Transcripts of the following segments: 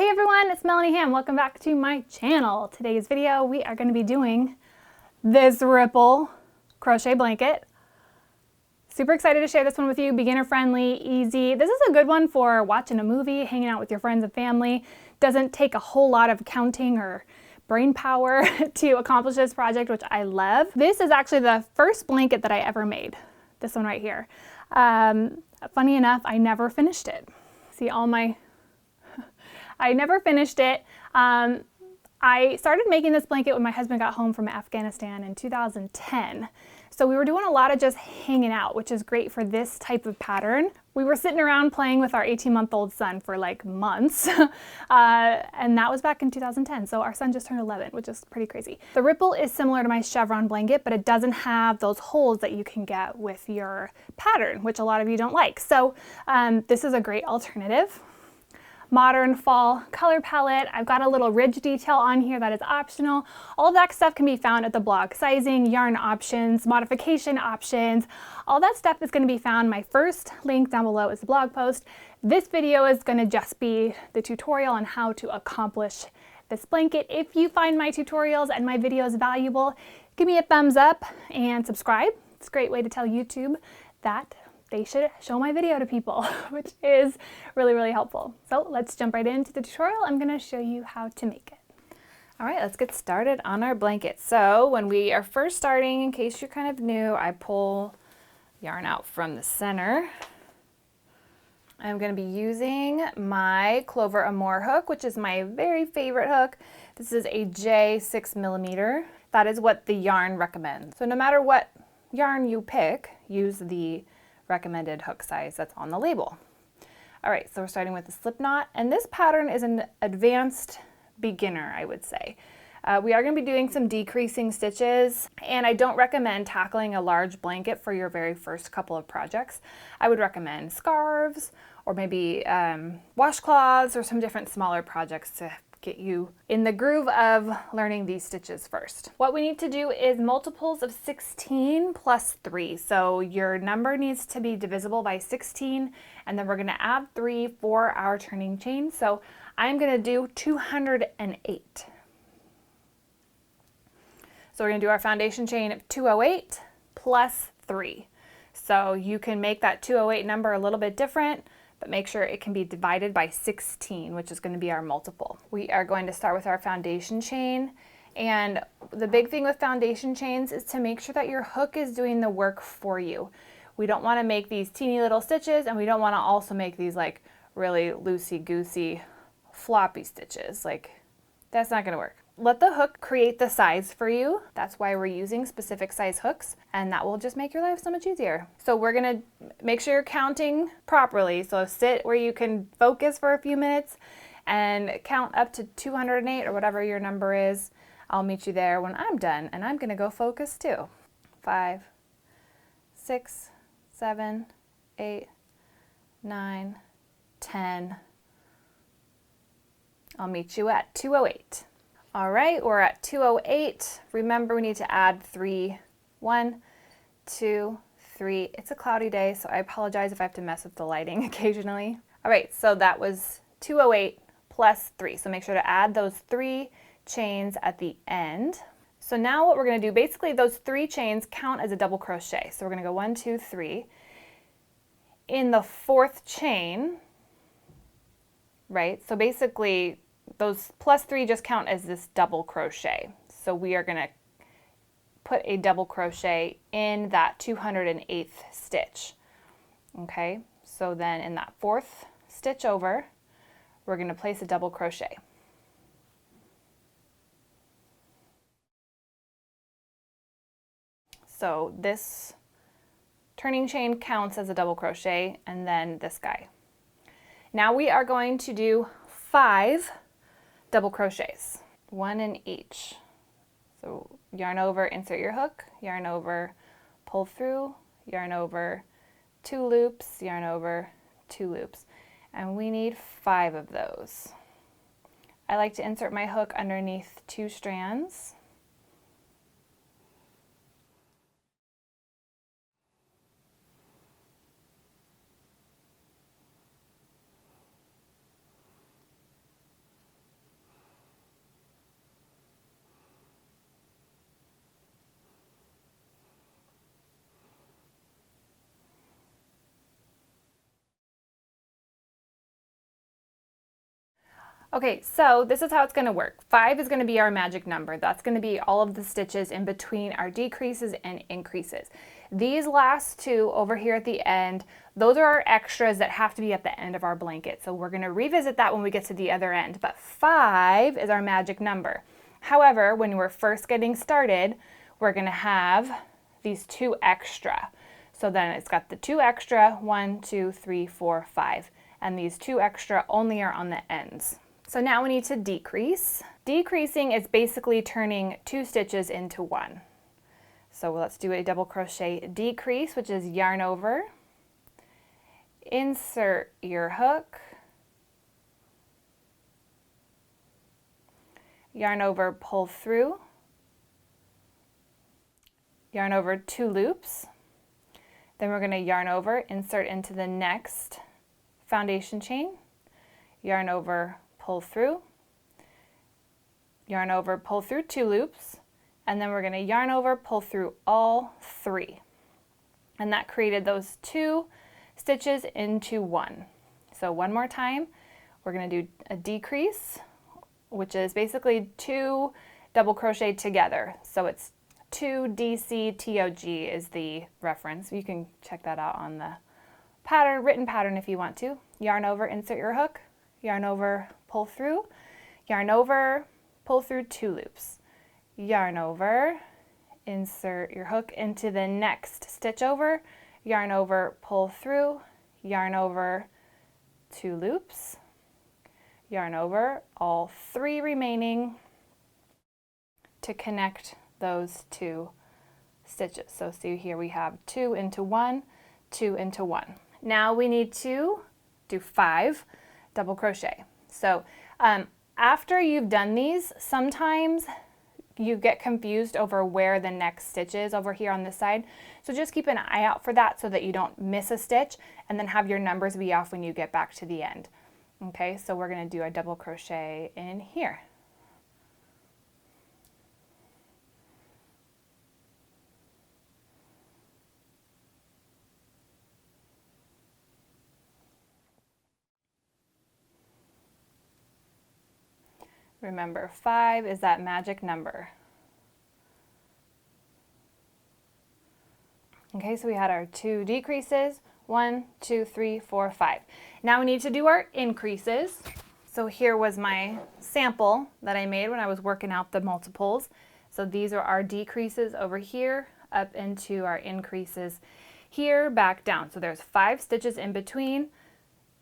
Hey everyone, it's Melanie Ham. Welcome back to my channel. Today's video, we are going to be doing this ripple crochet blanket. Super excited to share this one with you. Beginner friendly, easy. This is a good one for watching a movie, hanging out with your friends and family. Doesn't take a whole lot of counting or brain power to accomplish this project, which I love. This is actually the first blanket that I ever made. This one right here. Funny enough, I never finished it. See I never finished it. I started making this blanket when my husband got home from Afghanistan in 2010. So we were doing a lot of just hanging out, which is great for this type of pattern. We were sitting around playing with our 18-month-old son for like months, and that was back in 2010. So our son just turned 11, which is pretty crazy. The ripple is similar to my chevron blanket, but it doesn't have those holes that you can get with your pattern, which a lot of you don't like. So this is a great alternative. Modern fall color palette. I've got a little ridge detail on here that is optional. All of that stuff can be found at the blog. Sizing, yarn options, modification options, all that stuff is going to be found. My first link down below is the blog post. This video is going to just be the tutorial on how to accomplish this blanket. If you find my tutorials and my videos valuable, give me a thumbs up and subscribe. It's a great way to tell YouTube that they should show my video to people, which is really, really helpful. So let's jump right into the tutorial. I'm going to show you how to make it. All right, let's get started on our blanket. So when we are first starting, in case you're kind of new, I pull yarn out from the center. I'm going to be using my Clover Amour hook, which is my very favorite hook. This is a J 6mm. That is what the yarn recommends. So no matter what yarn you pick, use the recommended hook size that's on the label. All right, so we're starting with the slip knot, and this pattern is an advanced beginner, I would say. We are going to be doing some decreasing stitches, and I don't recommend tackling a large blanket for your very first couple of projects. I would recommend scarves or maybe washcloths or some different smaller projects to get you in the groove of learning these stitches first. What we need to do is multiples of 16 plus 3. So your number needs to be divisible by 16, and then we're going to add 3 for our turning chain. So I'm going to do 208. So we're going to do our foundation chain of 208 plus 3. So you can make that 208 number a little bit different, but make sure it can be divided by 16, which is going to be our multiple. We are going to start with our foundation chain, and the big thing with foundation chains is to make sure that your hook is doing the work for you. We don't want to make these teeny little stitches, and we don't want to also make these like really loosey-goosey floppy stitches. Like, that's not going to work. Let the hook create the size for you. That's why we're using specific size hooks, and that will just make your life so much easier. So we're gonna make sure you're counting properly. So sit where you can focus for a few minutes and count up to 208 or whatever your number is. I'll meet you there when I'm done, and I'm gonna go focus too. 5, 6, 7, 8, 9, 10. I'll meet you at 208. All right, we're at 208. Remember, we need to add 3. 1, 2, 3. It's a cloudy day, so I apologize if I have to mess with the lighting occasionally. All right, so that was 208 plus 3. So make sure to add those 3 chains at the end. So now what we're going to do, basically those 3 chains count as a double crochet. So we're going to go 1, 2, 3. In the 4th chain, right? So basically those plus 3 just count as this double crochet. So we are going to put a double crochet in that 208th stitch. Okay, so then in that 4th stitch over, we're going to place a double crochet. So this turning chain counts as a double crochet, and then this guy. Now we are going to do 5 double crochets, 1 in each. So yarn over, insert your hook, yarn over, pull through, yarn over, 2 loops, yarn over, 2 loops. And we need 5 of those. I like to insert my hook underneath 2 strands. Okay, so this is how it's going to work. 5 is going to be our magic number. That's going to be all of the stitches in between our decreases and increases. These last two over here at the end, those are our extras that have to be at the end of our blanket. So we're going to revisit that when we get to the other end. But 5 is our magic number. However, when we're first getting started, we're going to have these 2 extra. So then it's got the 2 extra, 1, 2, 3, 4, 5. And these 2 extra only are on the ends. So now we need to decrease. Decreasing is basically turning 2 stitches into 1. So let's do a double crochet decrease, which is yarn over, insert your hook, yarn over, pull through, yarn over 2 loops, then we're going to yarn over, insert into the next foundation chain, yarn over, pull through, yarn over, pull through 2 loops, and then we're going to yarn over, pull through all 3. And that created those 2 stitches into 1. So one more time, we're going to do a decrease, which is basically 2 double crochet together. So it's 2 DCTOG is the reference. You can check that out on the pattern, written pattern if you want to. Yarn over, insert your hook, yarn over, pull through, yarn over, pull through 2 loops, yarn over, insert your hook into the next stitch over, yarn over, pull through, yarn over, 2 loops, yarn over, all 3 remaining to connect those 2 stitches. So see here we have 2 into 1, 2 into 1. Now we need to do 5 double crochet. So after you've done these, sometimes you get confused over where the next stitch is over here on this side. So just keep an eye out for that so that you don't miss a stitch and then have your numbers be off when you get back to the end. Okay, so we're going to do a double crochet in here. Remember, 5 is that magic number. Okay, so we had our 2 decreases, 1, 2, 3, 4, 5. Now we need to do our increases. So here was my sample that I made when I was working out the multiples. So these are our decreases over here, up into our increases here, back down. So there's 5 stitches in between.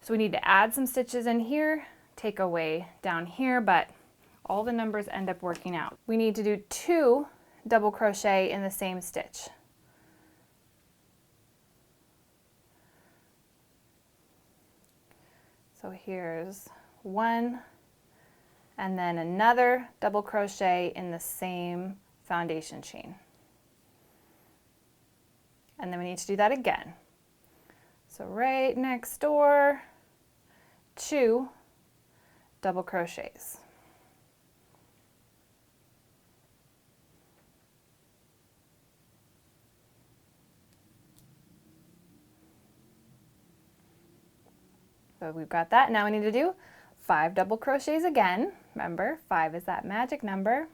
So we need to add some stitches in here, take away down here, but all the numbers end up working out. We need to do 2 double crochet in the same stitch. So here's 1, and then another double crochet in the same foundation chain. And then we need to do that again. So right next door, 2 double crochets. So we've got that. Now we need to do 5 double crochets again. Remember, 5 is that magic number.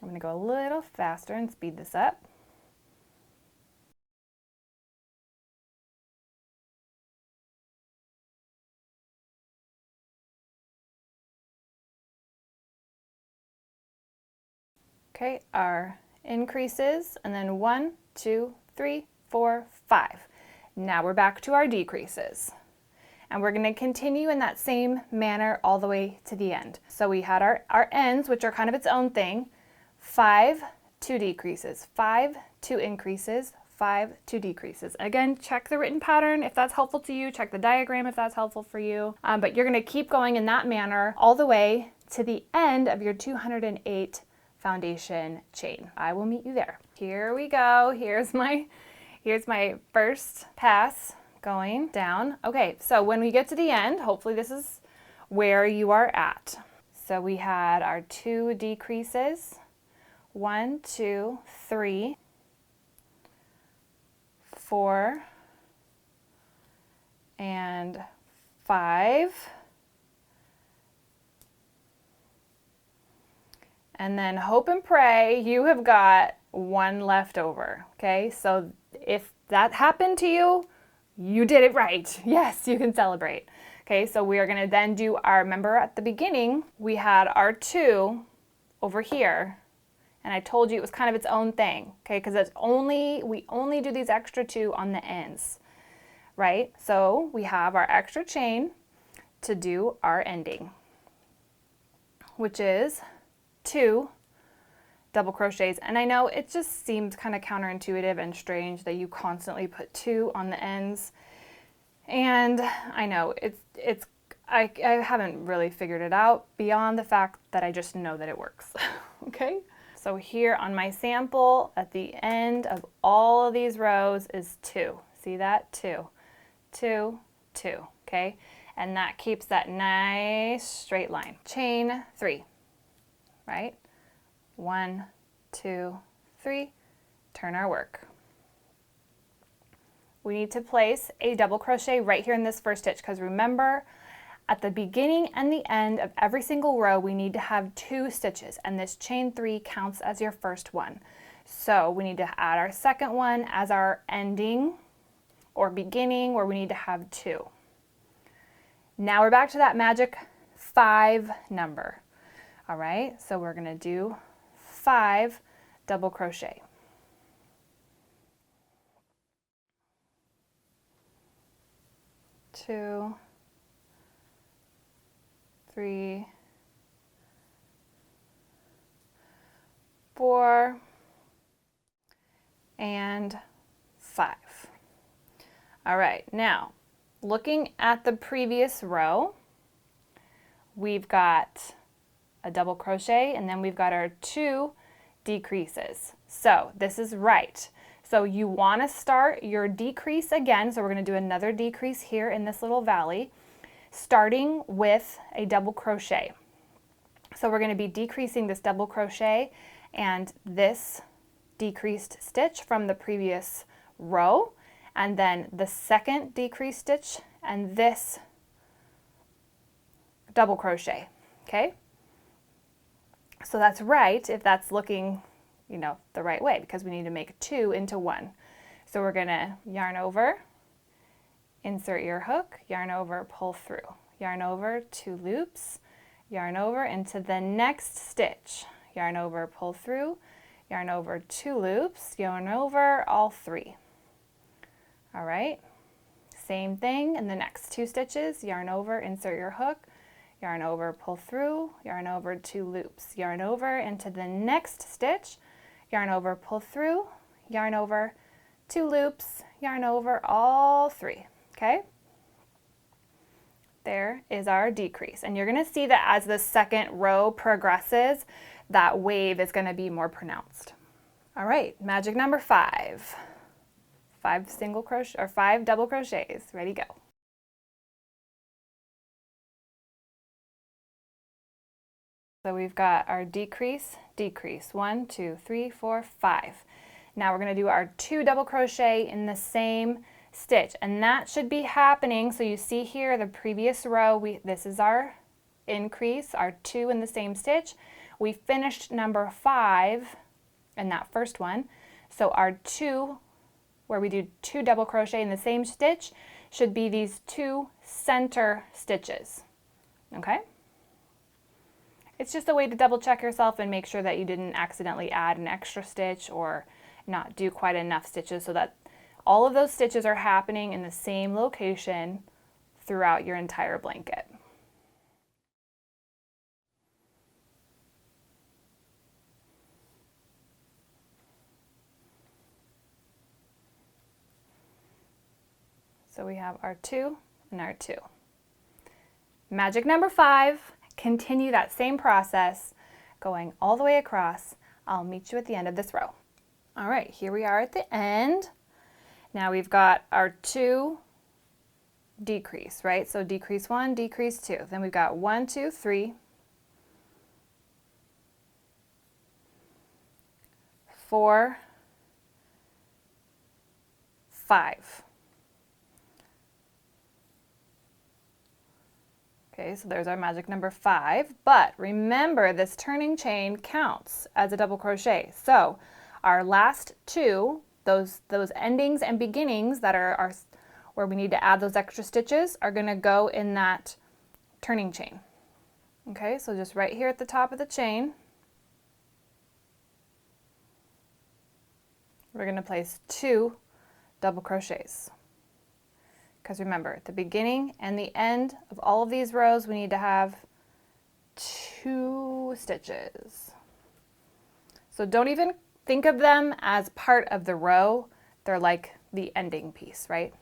I'm going to go a little faster and speed this up. Okay, our increases, and then 1, 2, 3, 4, 5. Now we're back to our decreases. And we're going to continue in that same manner all the way to the end. So we had our ends, which are kind of its own thing. 5, 2 decreases, 5, 2 increases, 5, 2 decreases. Again, check the written pattern if that's helpful to you. Check the diagram if that's helpful for you. But you're going to keep going in that manner all the way to the end of your 208 foundation chain. I will meet you there. Here we go. Here's my first pass going down. Okay, so when we get to the end, hopefully this is where you are at. So we had our 2 decreases, 1, 2, 3, 4, and 5. And then hope and pray you have got 1 left over, okay? So if that happened to you, you did it right. Yes, you can celebrate. Okay, so we are gonna then do our, remember at the beginning, we had our 2 over here, and I told you it was kind of its own thing, okay? Because we only do these extra 2 on the ends, right? So we have our extra chain to do our ending, which is 2 double crochets. And I know it just seems kind of counterintuitive and strange that you constantly put 2 on the ends. And I know I haven't really figured it out beyond the fact that I just know that it works. Okay? So here on my sample, at the end of all of these rows is 2. See that? 2, 2, 2. Okay? And that keeps that nice straight line. Chain 3, right? 1, 2, 3, turn our work. We need to place a double crochet right here in this first stitch, because remember, at the beginning and the end of every single row, we need to have 2 stitches, and this chain 3 counts as your first one. So we need to add our second one as our ending or beginning, where we need to have 2. Now we're back to that magic 5 number. All right, so we're gonna do 5 double crochet. 2, 3, 4, and 5. All right, now looking at the previous row, we've got a double crochet, and then we've got our 2 decreases. So this is right. So you want to start your decrease again. So we're going to do another decrease here in this little valley, starting with a double crochet. So we're going to be decreasing this double crochet and this decreased stitch from the previous row, and then the second decreased stitch and this double crochet. Okay? So that's right if that's looking, you know, the right way, because we need to make 2 into 1. So we're gonna yarn over, insert your hook, yarn over, pull through, yarn over, 2 loops, yarn over into the next stitch, yarn over, pull through, yarn over, 2 loops, yarn over, all 3. All right, same thing in the next 2 stitches, yarn over, insert your hook, yarn over, pull through, yarn over, 2 loops, yarn over into the next stitch, yarn over, pull through, yarn over, 2 loops, yarn over, all 3, okay? There is our decrease. And you're gonna see that as the second row progresses, that wave is gonna be more pronounced. All right, magic number 5. 5 single crochet, or 5 double crochets, ready, go. So we've got our decrease, decrease, 1, 2, 3, 4, 5. Now we're going to do our 2 double crochet in the same stitch, and that should be happening. So you see here the previous row, this is our increase, our 2 in the same stitch. We finished number 5 in that first one. So our 2, where we do 2 double crochet in the same stitch, should be these 2 center stitches. Okay? It's just a way to double check yourself and make sure that you didn't accidentally add an extra stitch or not do quite enough stitches, so that all of those stitches are happening in the same location throughout your entire blanket. So we have our 2 and our 2. Magic number 5. Continue that same process going all the way across. I'll meet you at the end of this row. All right, here we are at the end. Now we've got our 2 decrease, right? So decrease 1, decrease 2. Then we've got 1, 2, 3, 4, 5. Okay, so there's our magic number 5, but remember this turning chain counts as a double crochet. So our last 2, those endings and beginnings that are where we need to add those extra stitches are going to go in that turning chain. Okay, so just right here at the top of the chain, we're going to place 2 double crochets. Because remember, at the beginning and the end of all of these rows, we need to have 2 stitches. So don't even think of them as part of the row. They're like the ending piece, right?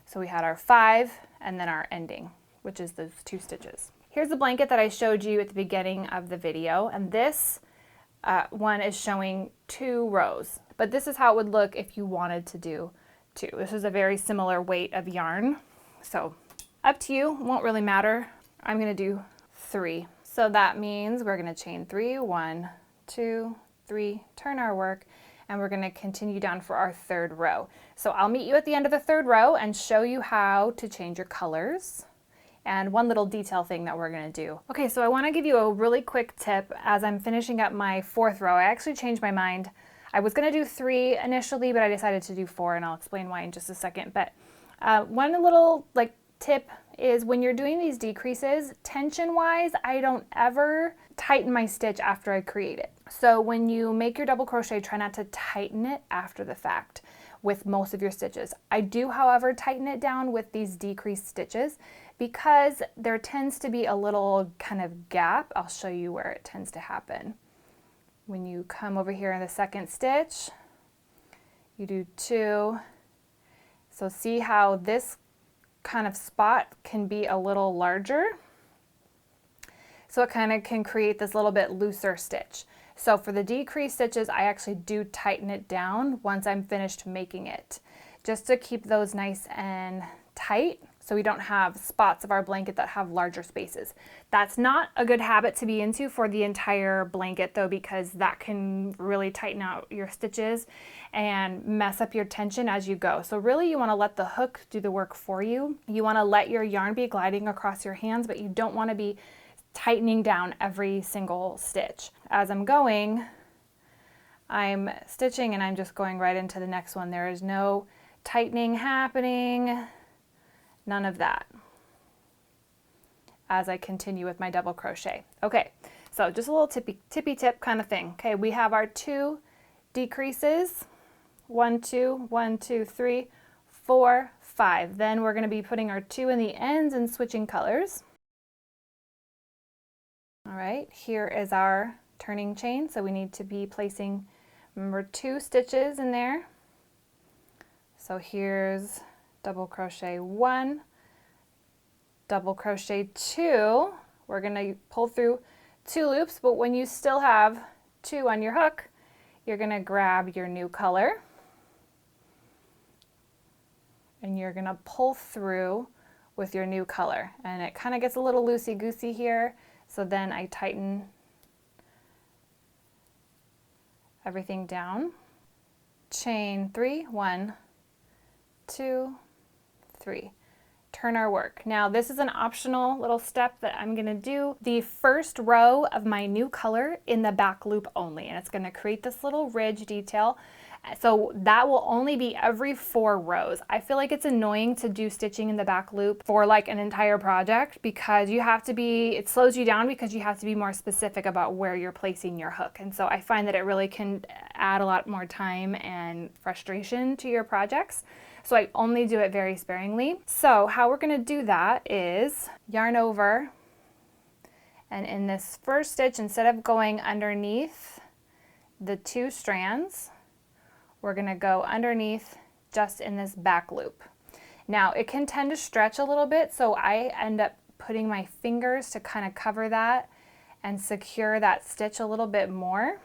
So we had our 5 and then our ending, which is those 2 stitches. Here's the blanket that I showed you at the beginning of the video, and this one is showing 2 rows, but this is how it would look if you wanted to do 2. This is a very similar weight of yarn, so up to you, won't really matter. I'm going to do 3. So that means we're going to chain 3, 1, 2, 3, turn our work, and we're going to continue down for our 3rd row. So I'll meet you at the end of the 3rd row and show you how to change your colors. And one little detail thing that we're going to do. Okay, so I want to give you a really quick tip as I'm finishing up my 4th row. I actually changed my mind. I was going to do 3 initially, but I decided to do 4, and I'll explain why in just a second. But one little tip is when you're doing these decreases, tension-wise, I don't ever tighten my stitch after I create it. So when you make your double crochet, try not to tighten it after the fact with most of your stitches. I do, however, tighten it down with these decreased stitches because there tends to be a little kind of gap. I'll show you where it tends to happen. When you come over here in the 2nd stitch, you do 2. So see how this kind of spot can be a little larger? So it kind of can create this little bit looser stitch. So for the decreased stitches, I actually do tighten it down once I'm finished making it, just to keep those nice and tight so we don't have spots of our blanket that have larger spaces. That's not a good habit to be into for the entire blanket though, because that can really tighten out your stitches and mess up your tension as you go. So really you want to let the hook do the work for you. You want to let your yarn be gliding across your hands, but you don't want to be tightening down every single stitch. As I'm going, I'm stitching and I'm just going right into the next one. There is no tightening happening, none of that, as I continue with my double crochet. Okay, so just a little tippy tip kind of thing. Okay, we have our 2 decreases, 1, 2, 1, 2, 3, 4, 5. Then we're going to be putting our 2 in the ends and switching colors. All right, here is our turning chain. So we need to be placing, remember, 2 stitches in there. So here's double crochet 1, double crochet 2. We're going to pull through 2 loops, but when you still have 2 on your hook, you're going to grab your new color and you're going to pull through with your new color. And it kind of gets a little loosey-goosey here, so then I tighten everything down. Chain 3, 1, 2, 3. Turn our work. Now this is an optional little step that I'm going to do the 1st row of my new color in the back loop only, and it's going to create this little ridge detail. So that will only be every 4 rows. I feel like it's annoying to do stitching in the back loop for like an entire project because you have to be, it slows you down because you have to be more specific about where you're placing your hook. And so I find that it really can add a lot more time and frustration to your projects. So I only do it very sparingly. So how we're going to do that is yarn over, and in this 1st stitch, instead of going underneath the 2 strands, we're going to go underneath just in this back loop. Now it can tend to stretch a little bit, so I end up putting my fingers to kind of cover that and secure that stitch a little bit more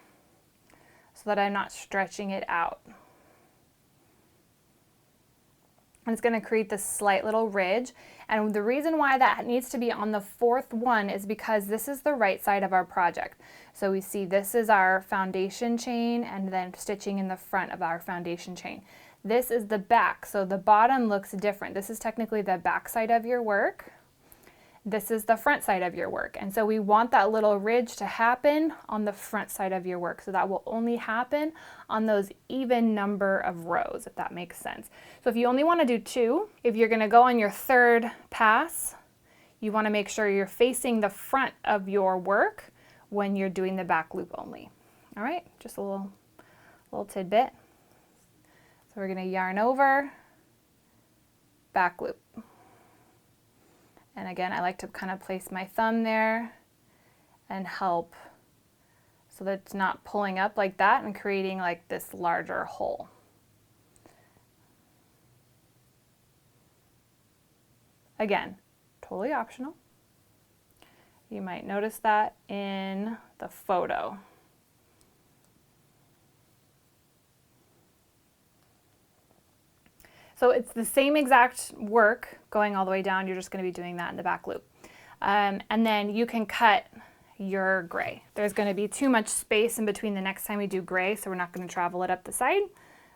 so that I'm not stretching it out. And it's going to create this slight little ridge. And the reason why that needs to be on the 4th one is because this is the right side of our project. So we see this is our foundation chain and then stitching in the front of our foundation chain. This is the back, so the bottom looks different. This is technically the back side of your work. this is the front side of your work. And so we want that little ridge to happen on the front side of your work. So that will only happen on those even number of rows, if that makes sense. So if you only want to do 2, if you're going to go on your 3rd pass, you want to make sure you're facing the front of your work when you're doing the back loop only. All right, just a little tidbit. So we're going to yarn over, back loop. And again, I like to kind of place my thumb there and help so that it's not pulling up like that and creating like this larger hole. Again, totally optional. You might notice that in the photo. So it's the same exact work going all the way down. You're just going to be doing that in the back loop. And then you can cut your gray. There's going to be too much space in between the next time we do gray, so we're not going to travel it up the side.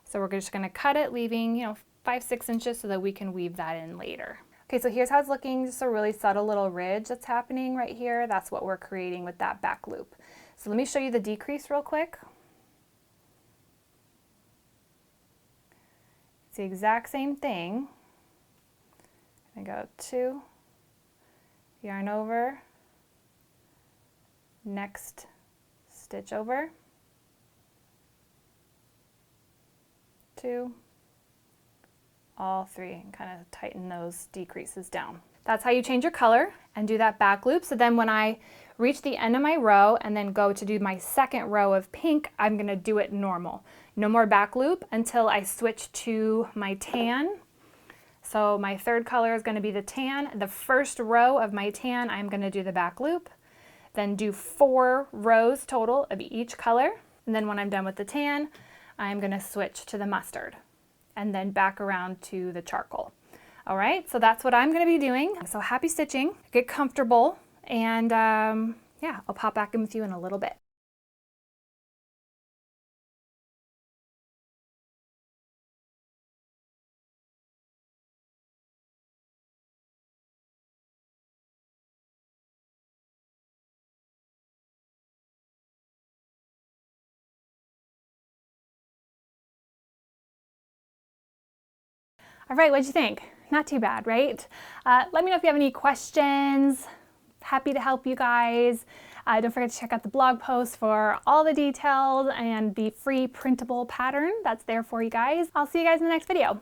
So we're just going to cut it, leaving 5-6 inches so that we can weave that in later. Okay, so here's how it's looking. Just a really subtle little ridge that's happening right here. That's what we're creating with that back loop. So let me show you the decrease real quick. It's the exact same thing. I'm gonna go 2, yarn over, next stitch over, 2, all 3, and kind of tighten those decreases down. That's how you change your color and do that back loop. So then when I reach the end of my row and then go to do my second row of pink, I'm gonna do it normal. No more back loop until I switch to my tan. So my 3rd color is gonna be the tan. The first row of my tan, I'm gonna do the back loop, then do 4 rows total of each color. And then when I'm done with the tan, I'm gonna switch to the mustard and then back around to the charcoal. All right, so that's what I'm gonna be doing. So happy stitching, get comfortable, and yeah, I'll pop back in with you in a little bit. All right, what'd you think? Not too bad, right? Let me know if you have any questions. Happy to help you guys. Don't forget to check out the blog post for all the details and the free printable pattern that's there for you guys. I'll see you guys in the next video.